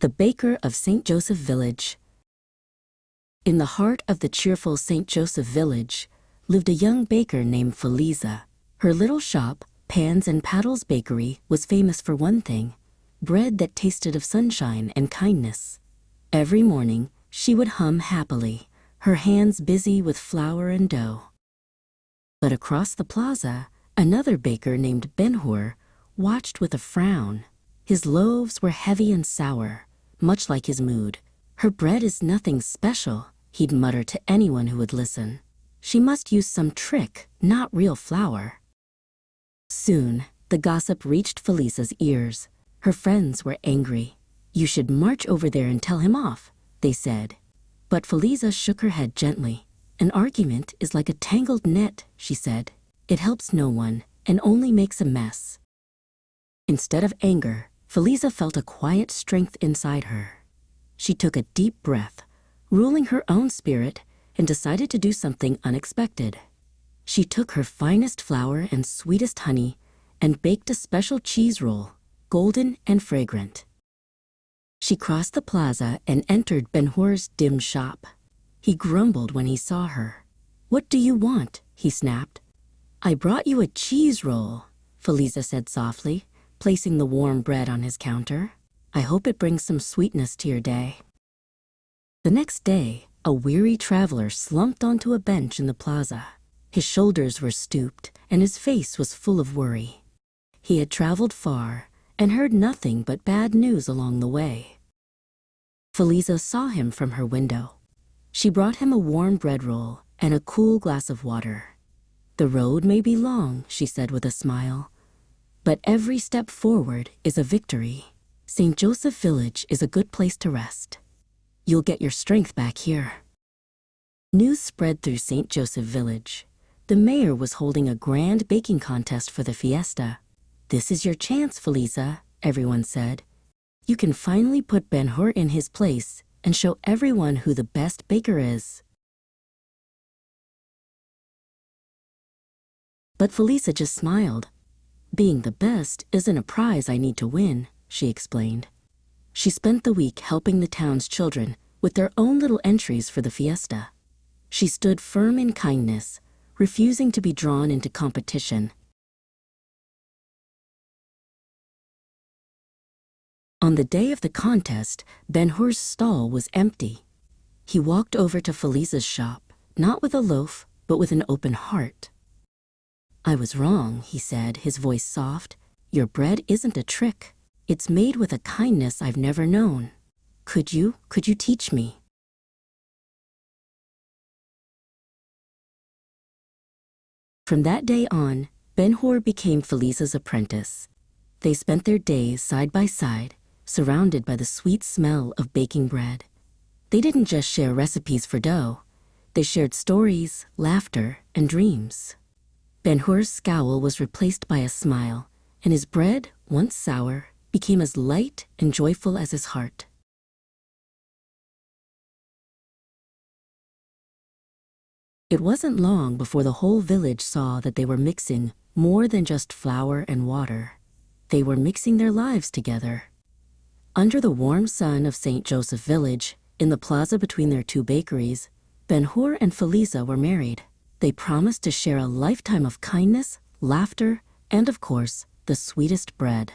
The Baker of St. Joseph Village. In the heart of the cheerful St. Joseph Village lived a young baker named Feliza. Her little shop, Pans and Paddles Bakery, was famous for one thing: bread that tasted of sunshine and kindness. Every morning, she would hum happily, her hands busy with flour and dough. But across the plaza, another baker named Benhur watched with a frown. His loaves were heavy and sour, much like his mood. "Her bread is nothing special," he'd mutter to anyone who would listen. "She must use some trick, not real flour." Soon, the gossip reached Feliza's ears. Her friends were angry. "You should march over there and tell him off," they said. But Feliza shook her head gently. "An argument is like a tangled net," she said. "It helps no one and only makes a mess." Instead of anger, Feliza felt a quiet strength inside her. She took a deep breath, ruling her own spirit, and decided to do something unexpected. She took her finest flour and sweetest honey and baked a special cheese roll, golden and fragrant. She crossed the plaza and entered Benhur's dim shop. He grumbled when he saw her. "What do you want?" he snapped. "I brought you a cheese roll," Feliza said softly, placing the warm bread on his counter. "I hope it brings some sweetness to your day." The next day, a weary traveler slumped onto a bench in the plaza. His shoulders were stooped, and his face was full of worry. He had traveled far and heard nothing but bad news along the way. Feliza saw him from her window. She brought him a warm bread roll and a cool glass of water. "The road may be long," she said with a smile, "but every step forward is a victory. St. Joseph Village is a good place to rest. You'll get your strength back here." News spread through St. Joseph Village. The mayor was holding a grand baking contest for the fiesta. "This is your chance, Feliza," everyone said. "You can finally put Benhur in his place and show everyone who the best baker is." But Feliza just smiled. "Being the best isn't a prize I need to win," she explained. She spent the week helping the town's children with their own little entries for the fiesta. She stood firm in kindness, refusing to be drawn into competition. On the day of the contest, Benhur's stall was empty. He walked over to Feliza's shop, not with a loaf, but with an open heart. "I was wrong," he said, his voice soft. "Your bread isn't a trick. It's made with a kindness I've never known. Could you teach me?" From that day on, Benhur became Feliza's apprentice. They spent their days side by side, surrounded by the sweet smell of baking bread. They didn't just share recipes for dough. They shared stories, laughter, and dreams. Benhur's scowl was replaced by a smile, and his bread, once sour, became as light and joyful as his heart. It wasn't long before the whole village saw that they were mixing more than just flour and water. They were mixing their lives together. Under the warm sun of St. Joseph Village, in the plaza between their two bakeries, Benhur and Feliza were married. They promised to share a lifetime of kindness, laughter, and of course, the sweetest bread.